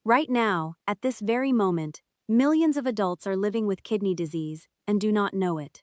Right now, at this very moment, millions of adults are living with kidney disease and do not know it.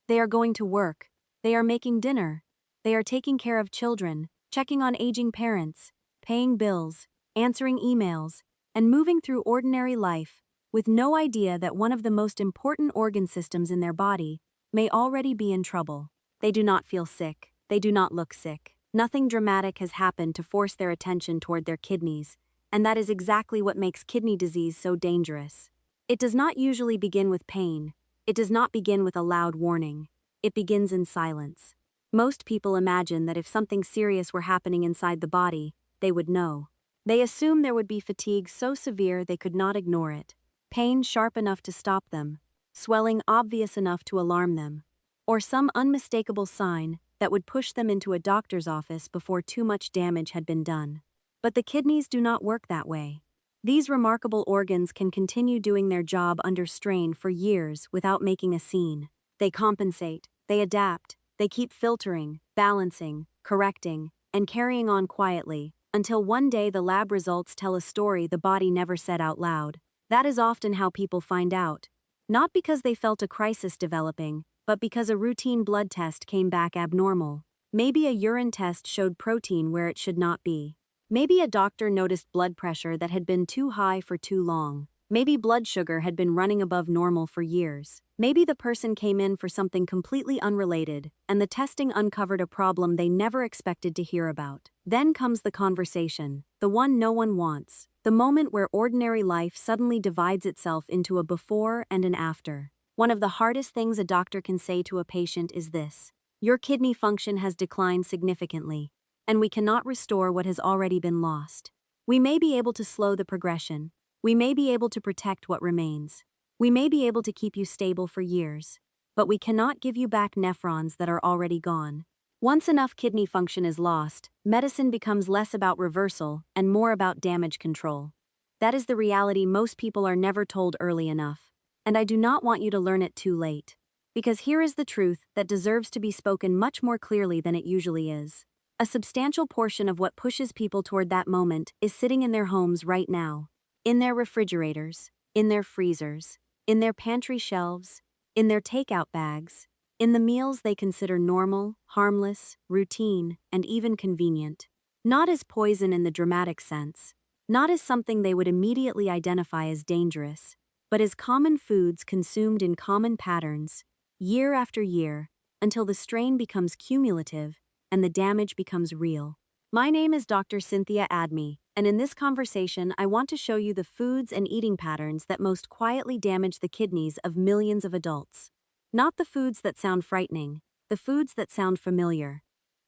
They are going to work, they are making dinner, they are taking care of children, checking on aging parents, paying bills, answering emails, and moving through ordinary life, with no idea that one of the most important organ systems in their body may already be in trouble. They do not feel sick, they do not look sick. Nothing dramatic has happened to force their attention toward their kidneys, and that is exactly what makes kidney disease so dangerous. It does not usually begin with pain. It does not begin with a loud warning. It begins in silence. Most people imagine that if something serious were happening inside the body, they would know. They assume there would be fatigue so severe they could not ignore it, pain sharp enough to stop them, swelling obvious enough to alarm them, or some unmistakable sign that would push them into a doctor's office before too much damage had been done. But the kidneys do not work that way. These remarkable organs can continue doing their job under strain for years without making a scene. They compensate, they adapt, they keep filtering, balancing, correcting, and carrying on quietly, until one day the lab results tell a story the body never said out loud. That is often how people find out. Not because they felt a crisis developing, but because a routine blood test came back abnormal. Maybe a urine test showed protein where it should not be. Maybe a doctor noticed blood pressure that had been too high for too long. Maybe blood sugar had been running above normal for years. Maybe the person came in for something completely unrelated, and the testing uncovered a problem they never expected to hear about. Then comes the conversation, the one no one wants, the moment where ordinary life suddenly divides itself into a before and an after. One of the hardest things a doctor can say to a patient is this: your kidney function has declined significantly, and we cannot restore what has already been lost. We may be able to slow the progression. We may be able to protect what remains. We may be able to keep you stable for years. But we cannot give you back nephrons that are already gone. Once enough kidney function is lost, medicine becomes less about reversal and more about damage control. That is the reality most people are never told early enough. And I do not want you to learn it too late. Because here is the truth that deserves to be spoken much more clearly than it usually is. A substantial portion of what pushes people toward that moment is sitting in their homes right now. In their refrigerators, in their freezers, in their pantry shelves, in their takeout bags, in the meals they consider normal, harmless, routine, and even convenient. Not as poison in the dramatic sense, not as something they would immediately identify as dangerous, but as common foods consumed in common patterns, year after year, until the strain becomes cumulative and the damage becomes real. My name is Dr. Cynthia Adeyemi, and in this conversation I want to show you the foods and eating patterns that most quietly damage the kidneys of millions of adults. Not the foods that sound frightening, the foods that sound familiar.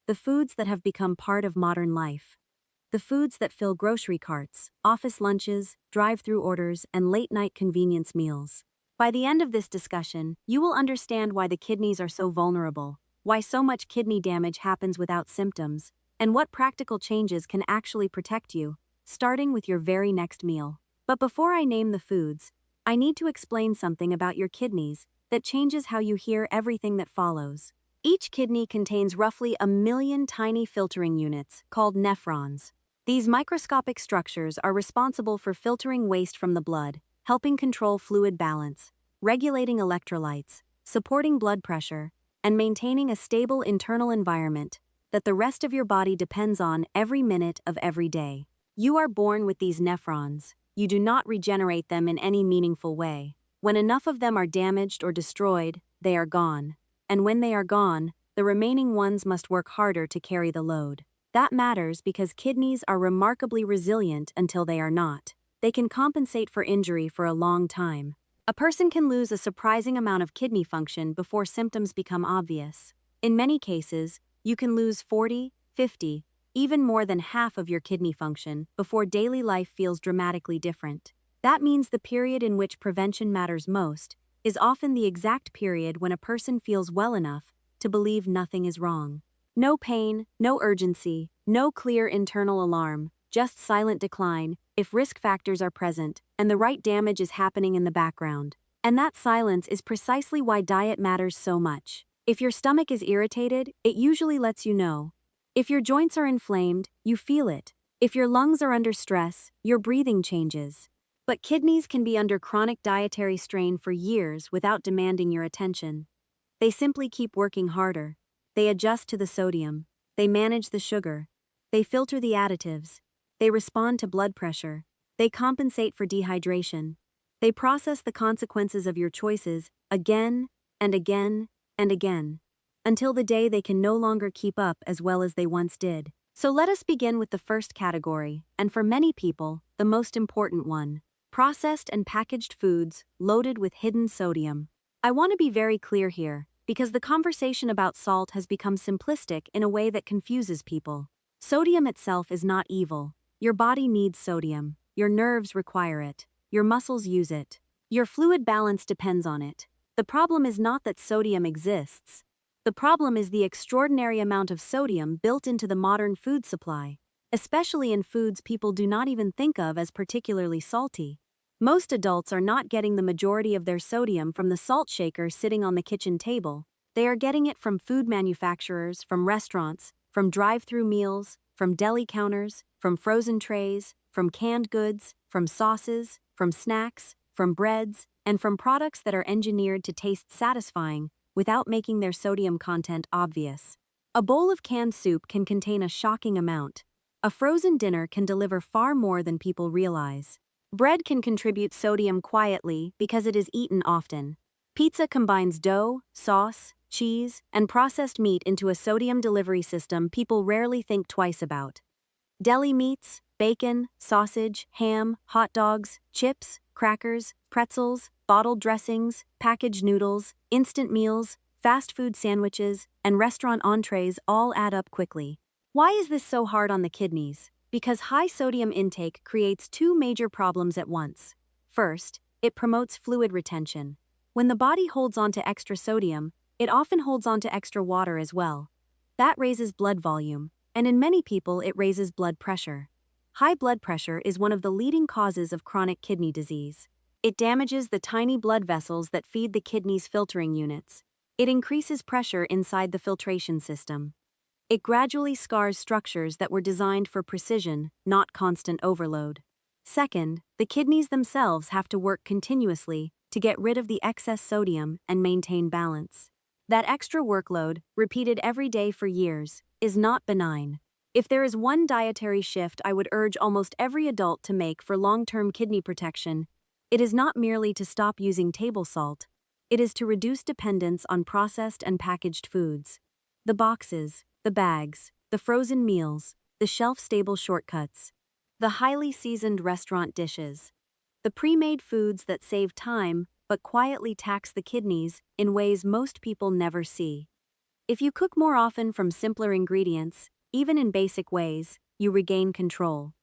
The foods that have become part of modern life. The foods that fill grocery carts, office lunches, drive-through orders, and late-night convenience meals. By the end of this discussion, you will understand why the kidneys are so vulnerable, why so much kidney damage happens without symptoms, and what practical changes can actually protect you, starting with your very next meal. But before I name the foods, I need to explain something about your kidneys that changes how you hear everything that follows. Each kidney contains roughly 1 million tiny filtering units, called nephrons. These microscopic structures are responsible for filtering waste from the blood, helping control fluid balance, regulating electrolytes, supporting blood pressure, and maintaining a stable internal environment that the rest of your body depends on every minute of every day. You are born with these nephrons. You do not regenerate them in any meaningful way. When enough of them are damaged or destroyed, they are gone. And when they are gone, the remaining ones must work harder to carry the load. That matters because kidneys are remarkably resilient until they are not. They can compensate for injury for a long time. A person can lose a surprising amount of kidney function before symptoms become obvious. In many cases, you can lose 40, 50, even more than half of your kidney function before daily life feels dramatically different. That means the period in which prevention matters most is often the exact period when a person feels well enough to believe nothing is wrong. No pain, no urgency, no clear internal alarm, just silent decline if risk factors are present and the right damage is happening in the background. And that silence is precisely why diet matters so much. If your stomach is irritated, it usually lets you know. If your joints are inflamed, you feel it. If your lungs are under stress, your breathing changes. But kidneys can be under chronic dietary strain for years without demanding your attention. They simply keep working harder. They adjust to the sodium. They manage the sugar. They filter the additives. They respond to blood pressure. They compensate for dehydration. They process the consequences of your choices again and again and again, until the day they can no longer keep up as well as they once did. So let us begin with the first category, and for many people, the most important one: processed and packaged foods loaded with hidden sodium. I want to be very clear here, because the conversation about salt has become simplistic in a way that confuses people. Sodium itself is not evil. Your body needs sodium. Your nerves require it. Your muscles use it. Your fluid balance depends on it. The problem is not that sodium exists. The problem is the extraordinary amount of sodium built into the modern food supply, especially in foods people do not even think of as particularly salty. Most adults are not getting the majority of their sodium from the salt shaker sitting on the kitchen table. They are getting it from food manufacturers, from restaurants, from drive-through meals, from deli counters, from frozen trays, from canned goods, from sauces, from snacks, from breads, and from products that are engineered to taste satisfying without making their sodium content obvious. A bowl of canned soup can contain a shocking amount. A frozen dinner can deliver far more than people realize. Bread can contribute sodium quietly because it is eaten often. Pizza combines dough, sauce, cheese, and processed meat into a sodium delivery system people rarely think twice about. Deli meats, bacon, sausage, ham, hot dogs, chips, crackers, pretzels, bottled dressings, packaged noodles, instant meals, fast food sandwiches, and restaurant entrees all add up quickly. Why is this so hard on the kidneys? Because high sodium intake creates two major problems at once. First, it promotes fluid retention. When the body holds on to extra sodium, it often holds on to extra water as well. That raises blood volume, and in many people it raises blood pressure. High blood pressure is one of the leading causes of chronic kidney disease. It damages the tiny blood vessels that feed the kidney's filtering units. It increases pressure inside the filtration system. It gradually scars structures that were designed for precision, not constant overload. Second, the kidneys themselves have to work continuously to get rid of the excess sodium and maintain balance. That extra workload, repeated every day for years, is not benign. If there is one dietary shift I would urge almost every adult to make for long-term kidney protection, it is not merely to stop using table salt. It is to reduce dependence on processed and packaged foods. The boxes, the bags, the frozen meals, the shelf-stable shortcuts, the highly seasoned restaurant dishes, the pre-made foods that save time but quietly tax the kidneys in ways most people never see. If you cook more often from simpler ingredients, even in basic ways, you regain control.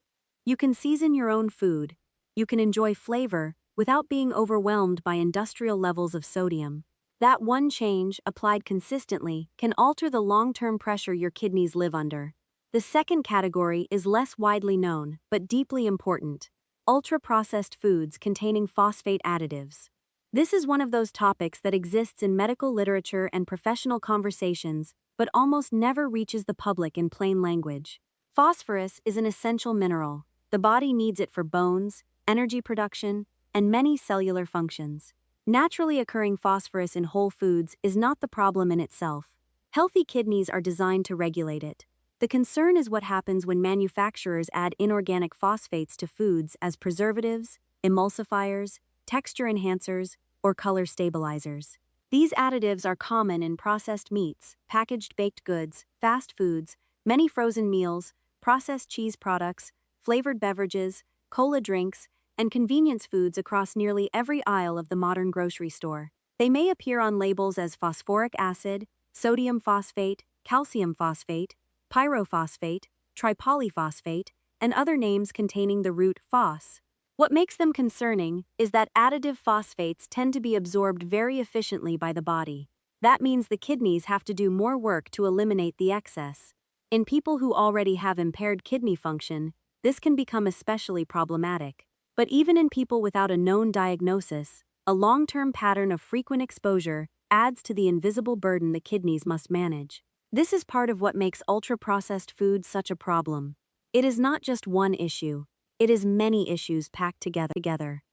You can season your own food. You can enjoy flavor without being overwhelmed by industrial levels of sodium. That one change, applied consistently, can alter the long-term pressure your kidneys live under. The second category is less widely known, but deeply important: ultra-processed foods containing phosphate additives. This is one of those topics that exists in medical literature and professional conversations, but almost never reaches the public in plain language. Phosphorus is an essential mineral. The body needs it for bones, energy production, and many cellular functions. Naturally occurring phosphorus in whole foods is not the problem in itself. Healthy kidneys are designed to regulate it. The concern is what happens when manufacturers add inorganic phosphates to foods as preservatives, emulsifiers, texture enhancers, or color stabilizers. These additives are common in processed meats, packaged baked goods, fast foods, many frozen meals, processed cheese products, flavored beverages, cola drinks, and convenience foods across nearly every aisle of the modern grocery store. They may appear on labels as phosphoric acid, sodium phosphate, calcium phosphate, pyrophosphate, tripolyphosphate, and other names containing the root phos. What makes them concerning is that additive phosphates tend to be absorbed very efficiently by the body. That means the kidneys have to do more work to eliminate the excess. In people who already have impaired kidney function, this can become especially problematic. But even in people without a known diagnosis, a long-term pattern of frequent exposure adds to the invisible burden the kidneys must manage. This is part of what makes ultra-processed foods such a problem. It is not just one issue, it is many issues packed together.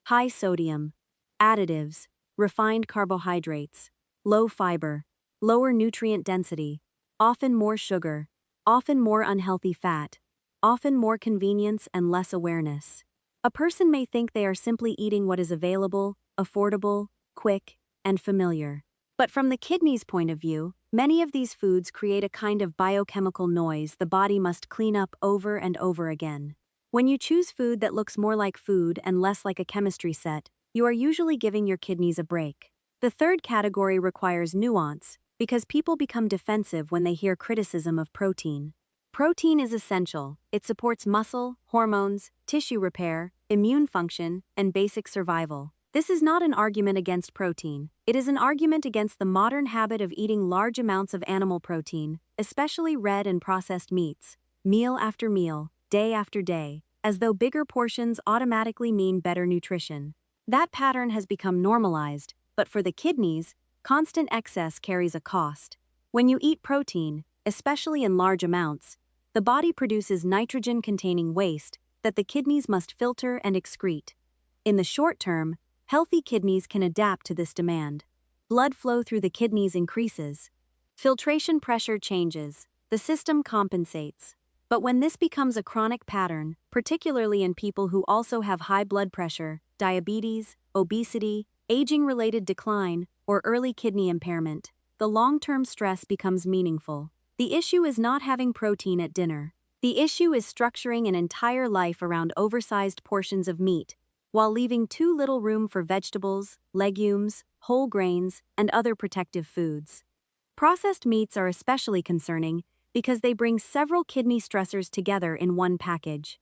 High sodium, additives, refined carbohydrates, low fiber, lower nutrient density, often more sugar, often more unhealthy fat, often more convenience and less awareness. A person may think they are simply eating what is available, affordable, quick, and familiar. But from the kidney's point of view, many of these foods create a kind of biochemical noise the body must clean up over and over again. When you choose food that looks more like food and less like a chemistry set, you are usually giving your kidneys a break. The third category requires nuance, because people become defensive when they hear criticism of protein. Protein is essential. It supports muscle, hormones, tissue repair, immune function, and basic survival. This is not an argument against protein. It is an argument against the modern habit of eating large amounts of animal protein, especially red and processed meats, meal after meal, day after day, as though bigger portions automatically mean better nutrition. That pattern has become normalized, but for the kidneys, constant excess carries a cost. When you eat protein, especially in large amounts, the body produces nitrogen-containing waste that the kidneys must filter and excrete. In the short term, healthy kidneys can adapt to this demand. Blood flow through the kidneys increases. Filtration pressure changes. The system compensates. But when this becomes a chronic pattern, particularly in people who also have high blood pressure, diabetes, obesity, aging-related decline, or early kidney impairment, the long-term stress becomes meaningful. The issue is not having protein at dinner. The issue is structuring an entire life around oversized portions of meat, while leaving too little room for vegetables, legumes, whole grains, and other protective foods. Processed meats are especially concerning because they bring several kidney stressors together in one package.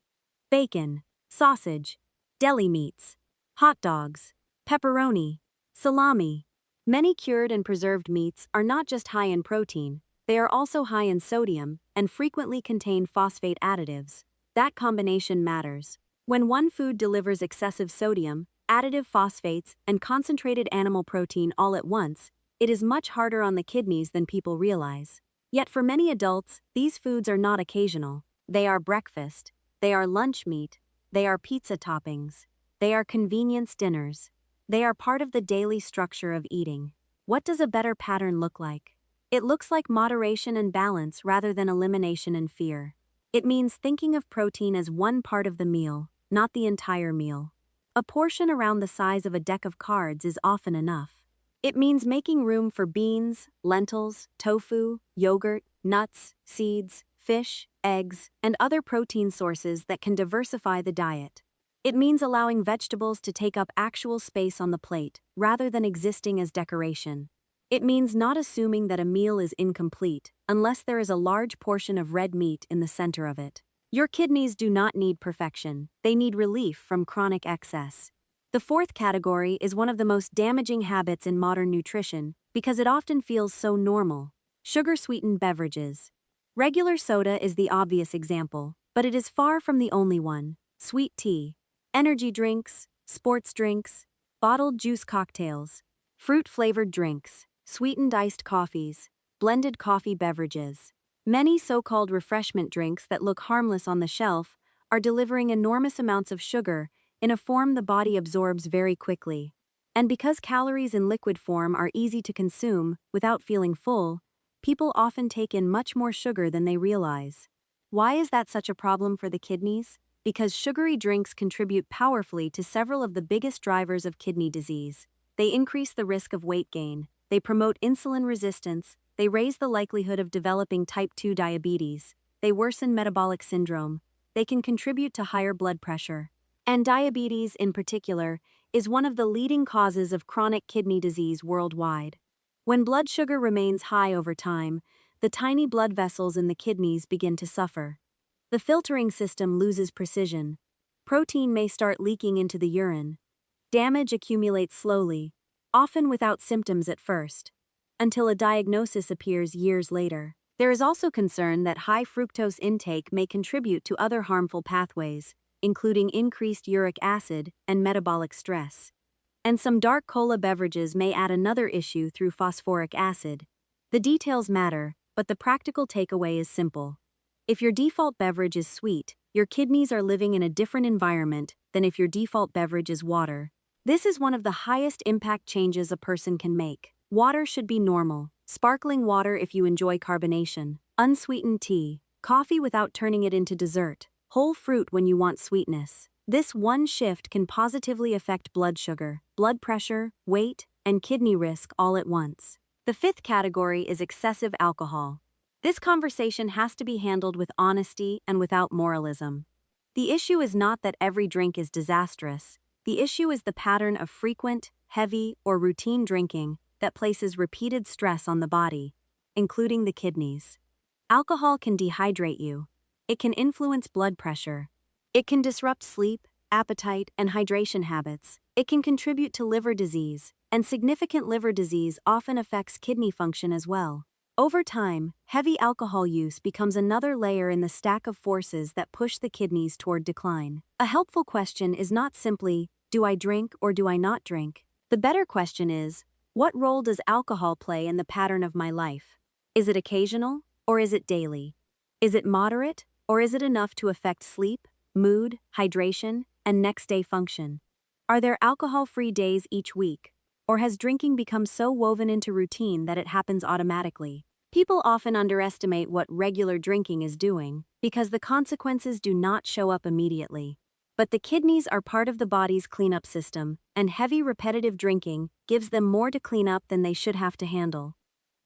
Bacon, sausage, deli meats, hot dogs, pepperoni, salami. Many cured and preserved meats are not just high in protein, they are also high in sodium and frequently contain phosphate additives. That combination matters. When one food delivers excessive sodium, additive phosphates, and concentrated animal protein all at once, it is much harder on the kidneys than people realize. Yet for many adults, these foods are not occasional. They are breakfast, they are lunch meat, they are pizza toppings, they are convenience dinners. They are part of the daily structure of eating. What does a better pattern look like? It looks like moderation and balance rather than elimination and fear. It means thinking of protein as one part of the meal, not the entire meal. A portion around the size of a deck of cards is often enough. It means making room for beans, lentils, tofu, yogurt, nuts, seeds, fish, eggs, and other protein sources that can diversify the diet. It means allowing vegetables to take up actual space on the plate, rather than existing as decoration. It means not assuming that a meal is incomplete unless there is a large portion of red meat in the center of it. Your kidneys do not need perfection, they need relief from chronic excess. The fourth category is one of the most damaging habits in modern nutrition because it often feels so normal. Sugar-sweetened beverages. Regular soda is the obvious example, but it is far from the only one. Sweet tea, energy drinks, sports drinks, bottled juice cocktails, fruit-flavored drinks, sweetened iced coffees, blended coffee beverages. Many so-called refreshment drinks that look harmless on the shelf are delivering enormous amounts of sugar in a form the body absorbs very quickly. And because calories in liquid form are easy to consume without feeling full, people often take in much more sugar than they realize. Why is that such a problem for the kidneys? Because sugary drinks contribute powerfully to several of the biggest drivers of kidney disease. They increase the risk of weight gain, they promote insulin resistance, they raise the likelihood of developing type 2 diabetes, they worsen metabolic syndrome, they can contribute to higher blood pressure. And diabetes, in particular, is one of the leading causes of chronic kidney disease worldwide. When blood sugar remains high over time, the tiny blood vessels in the kidneys begin to suffer. The filtering system loses precision. Protein may start leaking into the urine. Damage accumulates slowly, often without symptoms at first, until a diagnosis appears years later. There is also concern that high fructose intake may contribute to other harmful pathways, including increased uric acid and metabolic stress. And some dark cola beverages may add another issue through phosphoric acid. The details matter, but the practical takeaway is simple. If your default beverage is sweet, your kidneys are living in a different environment than if your default beverage is water. This is one of the highest impact changes a person can make. Water should be normal. Sparkling water if you enjoy carbonation. Unsweetened tea. Coffee without turning it into dessert. Whole fruit when you want sweetness. This one shift can positively affect blood sugar, blood pressure, weight, and kidney risk all at once. The fifth category is excessive alcohol. This conversation has to be handled with honesty and without moralism. The issue is not that every drink is disastrous. The issue is the pattern of frequent, heavy, or routine drinking that places repeated stress on the body, including the kidneys. Alcohol can dehydrate you. It can influence blood pressure. It can disrupt sleep, appetite, and hydration habits. It can contribute to liver disease, and significant liver disease often affects kidney function as well. Over time, heavy alcohol use becomes another layer in the stack of forces that push the kidneys toward decline. A helpful question is not simply, do I drink or do I not drink? The better question is, what role does alcohol play in the pattern of my life? Is it occasional, or is it daily? Is it moderate, or is it enough to affect sleep, mood, hydration, and next-day function? Are there alcohol-free days each week? Or has drinking become so woven into routine that it happens automatically? People often underestimate what regular drinking is doing because the consequences do not show up immediately. But the kidneys are part of the body's cleanup system, and heavy repetitive drinking gives them more to clean up than they should have to handle.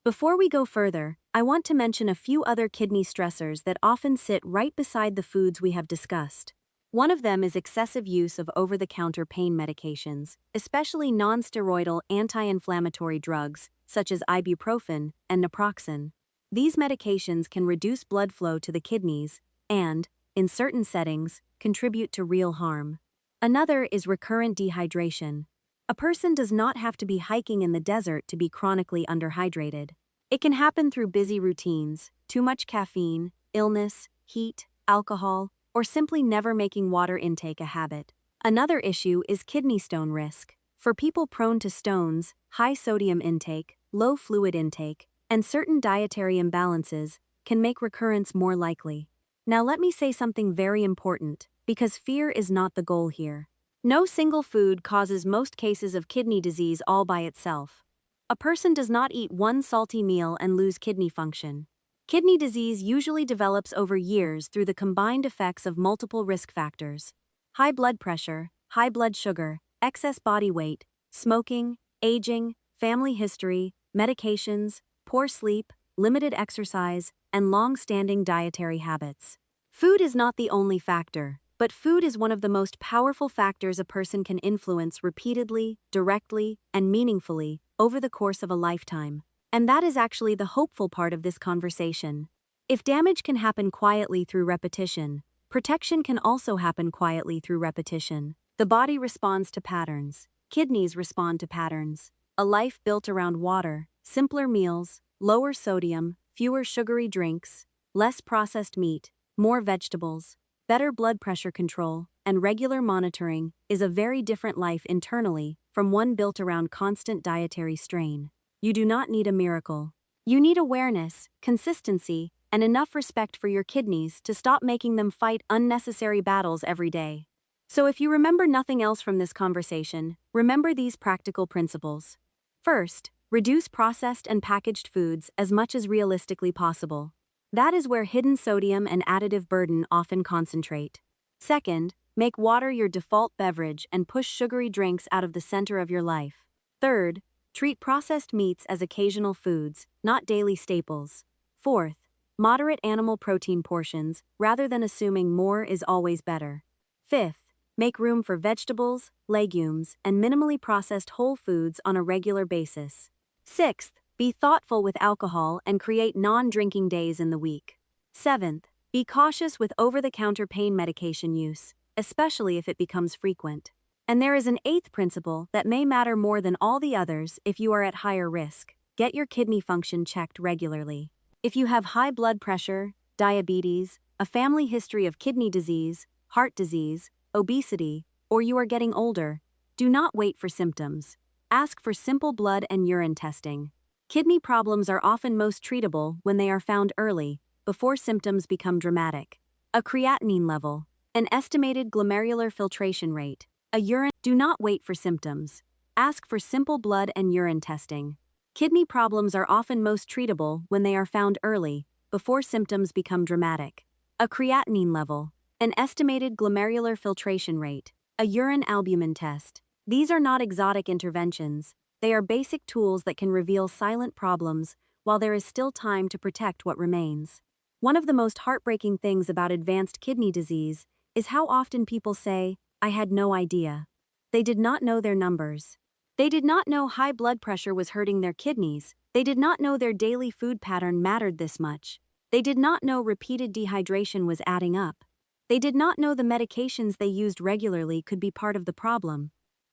Before we go further, I want to mention a few other kidney stressors that often sit right beside the foods we have discussed. One of them is excessive use of over-the-counter pain medications, especially non-steroidal anti-inflammatory drugs such as ibuprofen and naproxen. These medications can reduce blood flow to the kidneys and, in certain settings, contribute to real harm. Another is recurrent dehydration. A person does not have to be hiking in the desert to be chronically underhydrated. It can happen through busy routines, too much caffeine, illness, heat, alcohol, or simply never making water intake a habit. Another issue is kidney stone risk. For people prone to stones, high sodium intake, low fluid intake, and certain dietary imbalances can make recurrence more likely. Now let me say something very important, because fear is not the goal here. No single food causes most cases of kidney disease all by itself. A person does not eat one salty meal and lose kidney function. Kidney disease usually develops over years through the combined effects of multiple risk factors: high blood pressure, high blood sugar, excess body weight, smoking, aging, family history, medications, poor sleep, limited exercise, and long-standing dietary habits. Food is not the only factor, but food is one of the most powerful factors a person can influence repeatedly, directly, and meaningfully over the course of a lifetime. And that is actually the hopeful part of this conversation. If damage can happen quietly through repetition, protection can also happen quietly through repetition. The body responds to patterns. Kidneys respond to patterns. A life built around water, simpler meals, lower sodium, fewer sugary drinks, less processed meat, more vegetables, better blood pressure control, and regular monitoring is a very different life internally from one built around constant dietary strain. You do not need a miracle. You need awareness, consistency, and enough respect for your kidneys to stop making them fight unnecessary battles every day. So if you remember nothing else from this conversation, remember these practical principles. First, reduce processed and packaged foods as much as realistically possible. That is where hidden sodium and additive burden often concentrate. Second, make water your default beverage and push sugary drinks out of the center of your life. Third, treat processed meats as occasional foods, not daily staples. Fourth, moderate animal protein portions rather than assuming more is always better. Fifth, make room for vegetables, legumes, and minimally processed whole foods on a regular basis. Sixth, be thoughtful with alcohol and create non-drinking days in the week. Seventh, be cautious with over-the-counter pain medication use, especially if it becomes frequent. And there is an eighth principle that may matter more than all the others if you are at higher risk. Get your kidney function checked regularly. If you have high blood pressure, diabetes, a family history of kidney disease, heart disease, obesity, or you are getting older, do not wait for symptoms. Ask for simple blood and urine testing. Kidney problems are often most treatable when they are found early, before symptoms become dramatic. A creatinine level, an estimated glomerular filtration rate, a urine. Do not wait for symptoms. Ask for simple blood and urine testing. Kidney problems are often most treatable when they are found early, before symptoms become dramatic. A creatinine level, an estimated glomerular filtration rate, a urine albumin test. These are not exotic interventions. They are basic tools that can reveal silent problems while there is still time to protect what remains. One of the most heartbreaking things about advanced kidney disease is how often people say, "I had no idea." They did not know their numbers. They did not know high blood pressure was hurting their kidneys. They did not know their daily food pattern mattered this much. They did not know repeated dehydration was adding up. They did not know the medications they used regularly could be part of the problem.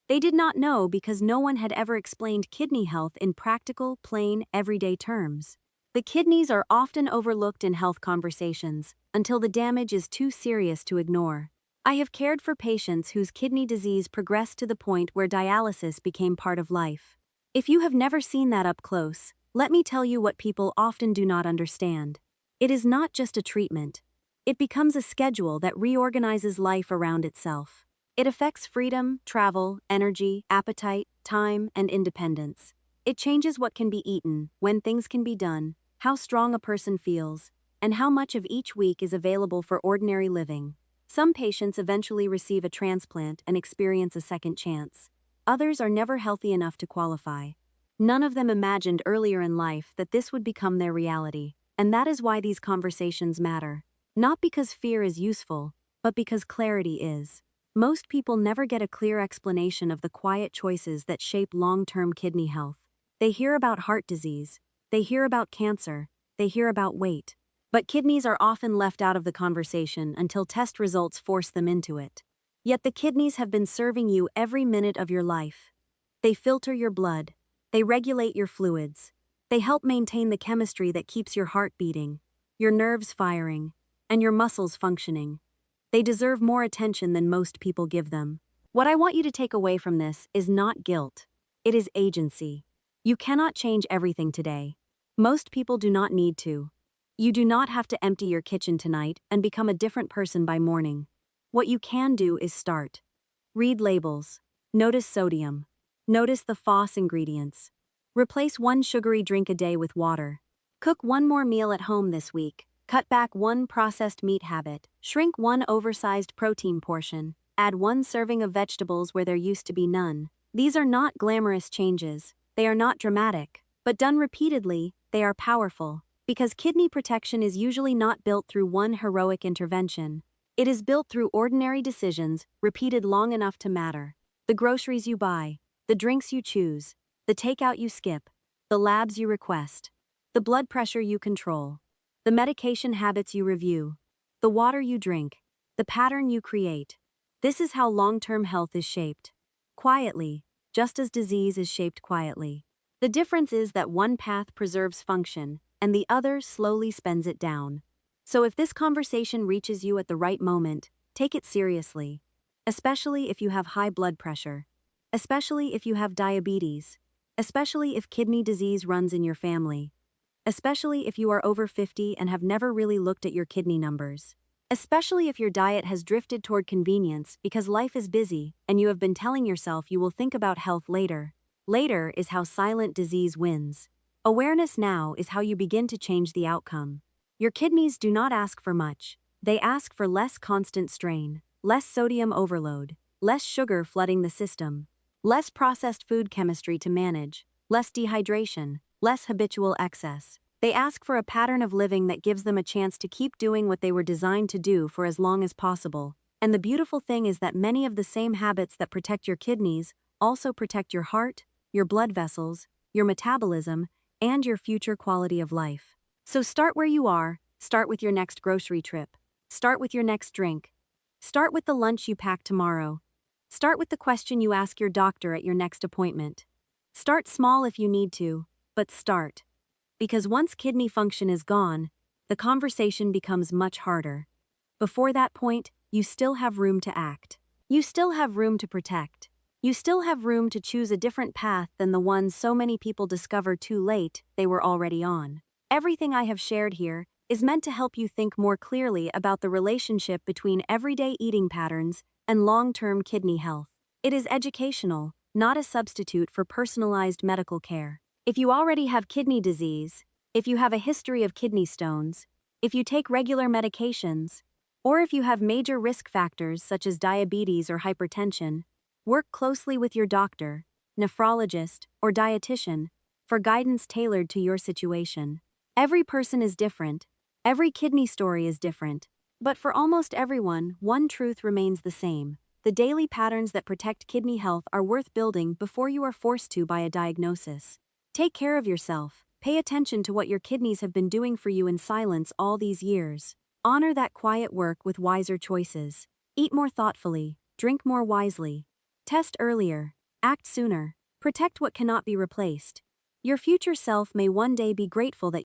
They did not know because no one had ever explained kidney health in practical, plain, everyday terms. The kidneys are often overlooked in health conversations until the damage is too serious to ignore. I have cared for patients whose kidney disease progressed to the point where dialysis became part of life. If you have never seen that up close, let me tell you what people often do not understand. It is not just a treatment. It becomes a schedule that reorganizes life around itself. It affects freedom, travel, energy, appetite, time, and independence. It changes what can be eaten, when things can be done, how strong a person feels, and how much of each week is available for ordinary living. Some patients eventually receive a transplant and experience a second chance. Others are never healthy enough to qualify. None of them imagined earlier in life that this would become their reality, and that is why these conversations matter. Not because fear is useful, but because clarity is. Most people never get a clear explanation of the quiet choices that shape long-term kidney health. They hear about heart disease, they hear about cancer, they hear about weight. But kidneys are often left out of the conversation until test results force them into it. Yet the kidneys have been serving you every minute of your life. They filter your blood, they regulate your fluids, they help maintain the chemistry that keeps your heart beating, your nerves firing, and your muscles functioning. They deserve more attention than most people give them. What I want you to take away from this is not guilt. It is agency. You cannot change everything today. Most people do not need to. You do not have to empty your kitchen tonight and become a different person by morning. What you can do is start. Read labels. Notice sodium. Notice the FOS ingredients. Replace one sugary drink a day with water. Cook one more meal at home this week. Cut back one processed meat habit. Shrink one oversized protein portion. Add one serving of vegetables where there used to be none. These are not glamorous changes. They are not dramatic. But done repeatedly, they are powerful. Because kidney protection is usually not built through one heroic intervention. It is built through ordinary decisions, repeated long enough to matter. The groceries you buy, the drinks you choose, the takeout you skip, the labs you request, the blood pressure you control, the medication habits you review, the water you drink, the pattern you create. This is how long-term health is shaped. Quietly, just as disease is shaped quietly. The difference is that one path preserves function, and the other slowly spends it down. So if this conversation reaches you at the right moment, take it seriously. Especially if you have high blood pressure. Especially if you have diabetes. Especially if kidney disease runs in your family. Especially if you are over 50 and have never really looked at your kidney numbers. Especially if your diet has drifted toward convenience because life is busy and you have been telling yourself you will think about health later. Later is how silent disease wins. Awareness now is how you begin to change the outcome. Your kidneys do not ask for much. They ask for less constant strain, less sodium overload, less sugar flooding the system, less processed food chemistry to manage, less dehydration, less habitual excess. They ask for a pattern of living that gives them a chance to keep doing what they were designed to do for as long as possible. And the beautiful thing is that many of the same habits that protect your kidneys also protect your heart, your blood vessels, your metabolism, and your future quality of life. So start where you are, start with your next grocery trip. Start with your next drink. Start with the lunch you pack tomorrow. Start with the question you ask your doctor at your next appointment. Start small if you need to, but start. Because once kidney function is gone, the conversation becomes much harder. Before that point, you still have room to act. You still have room to protect. You still have room to choose a different path than the one so many people discover too late they were already on. Everything I have shared here is meant to help you think more clearly about the relationship between everyday eating patterns and long-term kidney health. It is educational, not a substitute for personalized medical care. If you already have kidney disease, if you have a history of kidney stones, if you take regular medications, or if you have major risk factors such as diabetes or hypertension, work closely with your doctor, nephrologist, or dietitian for guidance tailored to your situation. Every person is different, every kidney story is different, but for almost everyone, one truth remains the same. The daily patterns that protect kidney health are worth building before you are forced to by a diagnosis. Take care of yourself. Pay attention to what your kidneys have been doing for you in silence all these years. Honor that quiet work with wiser choices. Eat more thoughtfully, drink more wisely. Test earlier, act sooner, protect what cannot be replaced. Your future self may one day be grateful that